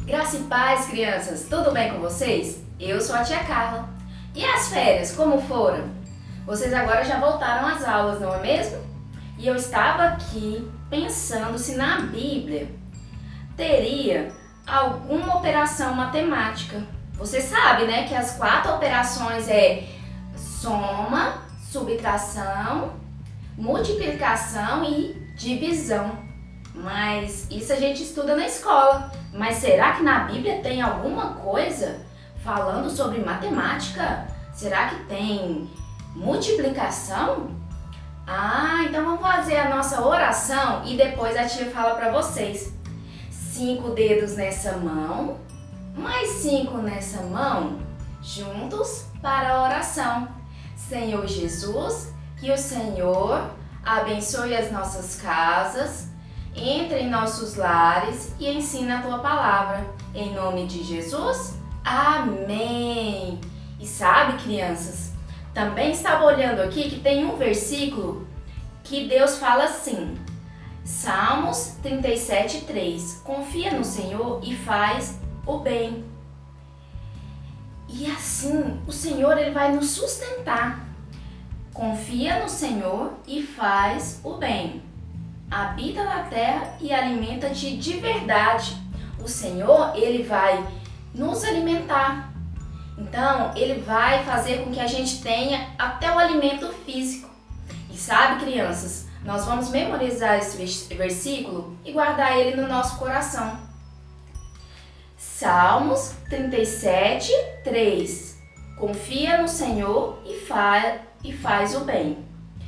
Graça e paz, crianças! Tudo bem com vocês? Eu sou a tia Carla. E as férias, como foram? Vocês agora já voltaram às aulas, não é mesmo? E eu estava aqui pensando se na Bíblia teria alguma operação matemática. Você sabe, né, que as 4 operações é soma, subtração, multiplicação e divisão. Mas isso a gente estuda na escola. Mas será que na Bíblia tem alguma coisa falando sobre matemática? Será que tem multiplicação? Então vamos fazer a nossa oração e depois a tia fala para vocês. 5 dedos nessa mão, mais 5 nessa mão, juntos para a oração. Senhor Jesus, que o Senhor abençoe as nossas casas, entre em nossos lares e ensina a tua palavra. Em nome de Jesus, amém! E sabe, crianças, também estava olhando aqui que tem um versículo que Deus fala assim, Salmos 37:3, confia no Senhor e faz o bem. E assim, o Senhor ele vai nos sustentar. Confia no Senhor e faz o bem. Habita na terra e alimenta-te de verdade. O Senhor, ele vai nos alimentar. Então, ele vai fazer com que a gente tenha até o alimento físico. E sabe, crianças, nós vamos memorizar esse versículo e guardar ele no nosso coração. Salmos 37:3. Confia no Senhor e faz o bem.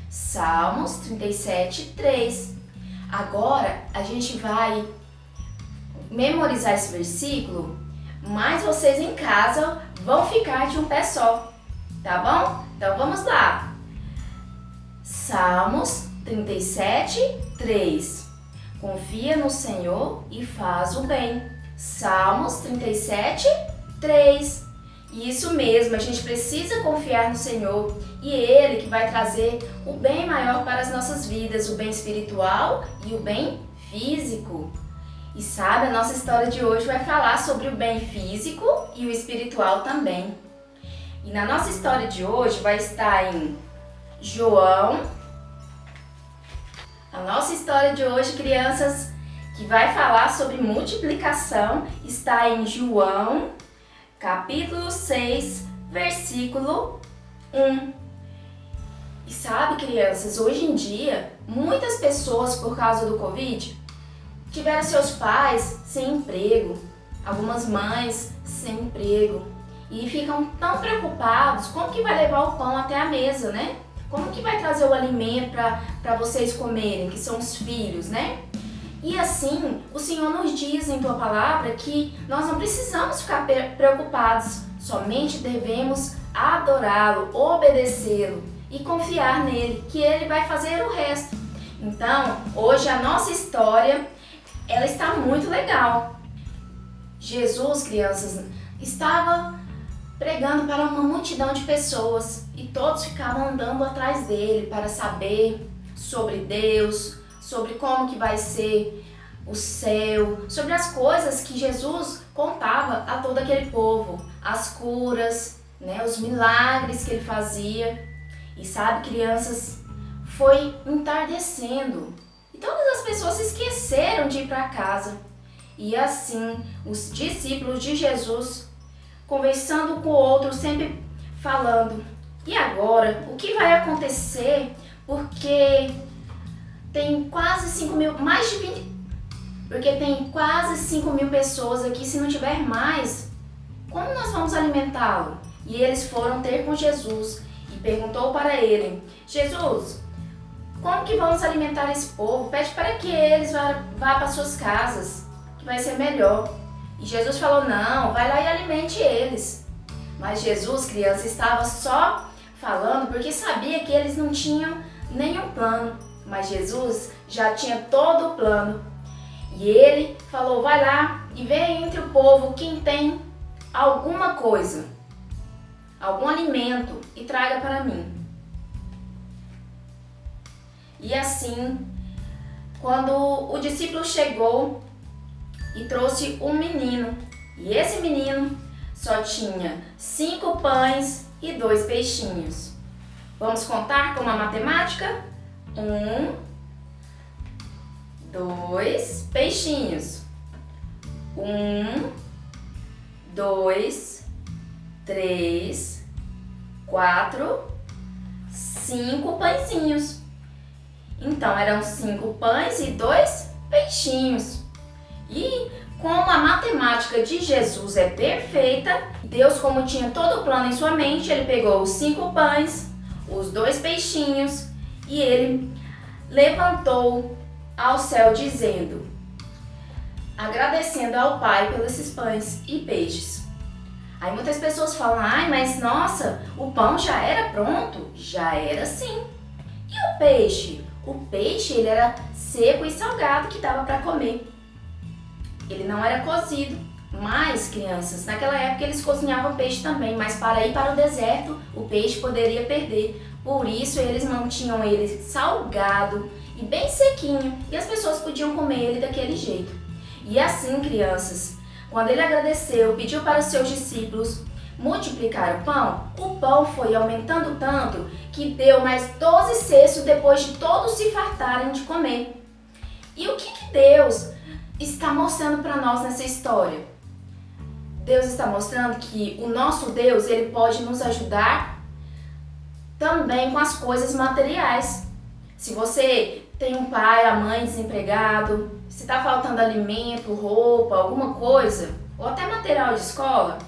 Salmos 37:3. Agora a gente vai memorizar esse versículo, mas vocês em casa vão ficar de um pé só, tá bom? Então vamos lá. Salmos 37:3. Confia no Senhor e faz o bem. Salmos 37:3. Isso mesmo, a gente precisa confiar no Senhor e Ele que vai trazer o bem maior para as nossas vidas, o bem espiritual e o bem físico. E sabe, a nossa história de hoje vai falar sobre o bem físico e o espiritual também. E na nossa história de hoje vai estar em João. A nossa história de hoje, crianças, que vai falar sobre multiplicação, está em João, capítulo 6, versículo 1. E sabe, crianças, hoje em dia, muitas pessoas, por causa do Covid, tiveram seus pais sem emprego, algumas mães sem emprego, e ficam tão preocupados como que vai levar o pão até a mesa, né? Como que vai trazer o alimento para vocês comerem, que são os filhos, né? E assim, o Senhor nos diz em tua palavra que nós não precisamos ficar preocupados, somente devemos adorá-lo, obedecê-lo e confiar nele, que ele vai fazer o resto. Então, hoje a nossa história, ela está muito legal. Jesus, crianças, estava pregando para uma multidão de pessoas e todos ficavam andando atrás dele para saber sobre Deus, sobre como que vai ser o céu, sobre as coisas que Jesus contava a todo aquele povo, as curas, né, os milagres que ele fazia. E sabe, crianças, foi entardecendo e todas as pessoas se esqueceram de ir para casa. E assim, os discípulos de Jesus, conversando com o outro, sempre falando, e agora, o que vai acontecer? Porque tem quase 5 mil, mais de 20, porque tem quase 5 mil pessoas aqui, se não tiver mais, como nós vamos alimentá-lo? E eles foram ter com Jesus e perguntou para ele, Jesus, como que vamos alimentar esse povo? Pede para que eles vá para suas casas, que vai ser melhor. E Jesus falou, não, vai lá e alimente eles. Mas Jesus, criança, estava só falando porque sabia que eles não tinham nenhum plano. Mas Jesus já tinha todo o plano. E ele falou, vai lá e vê entre o povo quem tem alguma coisa, algum alimento e traga para mim. E assim, quando o discípulo chegou, e trouxe um menino. E esse menino só tinha 5 pães e 2 peixinhos. Vamos contar com a matemática? 1, 2 peixinhos. 1, 2, 3, 4, 5 pãezinhos. Então, eram 5 pães e 2 peixinhos. E como a matemática de Jesus é perfeita, Deus, como tinha todo o plano em sua mente, ele pegou os 5 pães, os 2 peixinhos e ele levantou ao céu dizendo, agradecendo ao Pai pelos esses pães e peixes. Aí muitas pessoas falam, ai, mas nossa, o pão já era pronto? Já era sim. E o peixe? O peixe ele era seco e salgado que dava para comer. Ele não era cozido. Mas, crianças, naquela época eles cozinhavam peixe também, mas para ir para o deserto, o peixe poderia perder. Por isso eles mantinham ele salgado e bem sequinho, e as pessoas podiam comer ele daquele jeito. E assim, crianças, quando ele agradeceu, pediu para os seus discípulos multiplicar o pão foi aumentando tanto que deu mais 12 cestos depois de todos se fartarem de comer. E o que Deus está mostrando para nós nessa história? Deus está mostrando que o nosso Deus, ele pode nos ajudar também com as coisas materiais. Se você tem um pai, a mãe desempregado, se está faltando alimento, roupa, alguma coisa, ou até material de escola,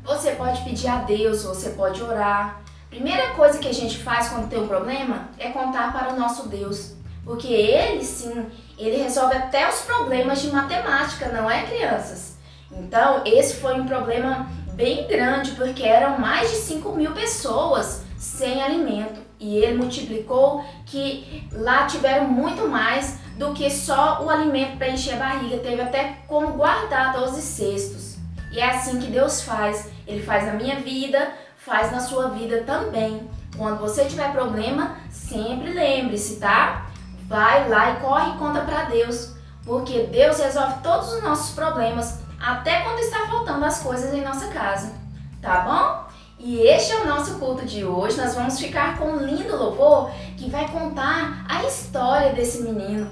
você pode pedir a Deus, você pode orar. Primeira coisa que a gente faz quando tem um problema é contar para o nosso Deus. Porque ele sim, ele resolve até os problemas de matemática, não é, crianças? Então, esse foi um problema bem grande, porque eram mais de 5.000 pessoas sem alimento. E ele multiplicou que lá tiveram muito mais do que só o alimento para encher a barriga. Teve até como guardar 12 cestos. E é assim que Deus faz. Ele faz na minha vida, faz na sua vida também. Quando você tiver problema, sempre lembre-se, tá? Vai lá e corre e conta para Deus. Porque Deus resolve todos os nossos problemas, até quando está faltando as coisas em nossa casa. Tá bom? E este é o nosso culto de hoje. Nós vamos ficar com um lindo louvor que vai contar a história desse menino,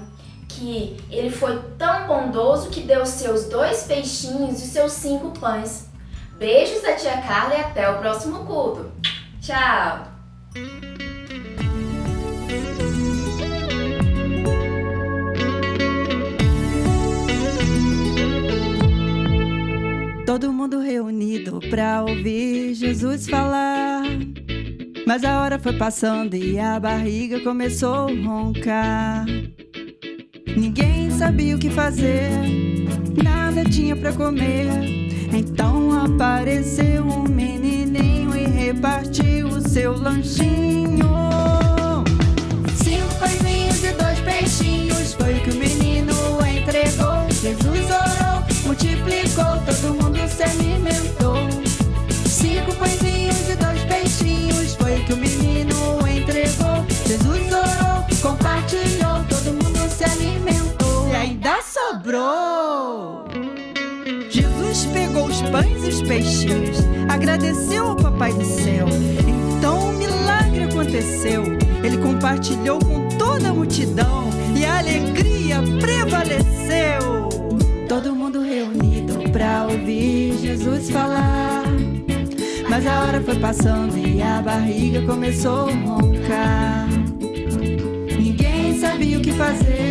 que ele foi tão bondoso que deu seus 2 peixinhos e seus 5 pães. Beijos da tia Carla e até o próximo culto. Tchau! Todo mundo reunido pra ouvir Jesus falar. Mas a hora foi passando e a barriga começou a roncar. Ninguém sabia o que fazer, nada tinha pra comer. Então apareceu um menininho e repartiu o seu lanchinho. 5 pãezinhos e 2 peixinhos foi o que o menino entregou. Jesus orou, multiplicou, todo mundo se alimentou. 5 pãezinhos e 2 peixinhos foi o que o menino entregou. Jesus orou, compartilhou, todo mundo se alimentou. E ainda sobrou. Jesus pegou os pães e os peixinhos, agradeceu ao Papai do Céu. Então um milagre aconteceu. Ele compartilhou com toda a multidão e a alegria prevaleceu. Todo mundo reunido pra ouvir Jesus falar. Mas a hora foi passando e a barriga começou a roncar. Ninguém sabia o que fazer,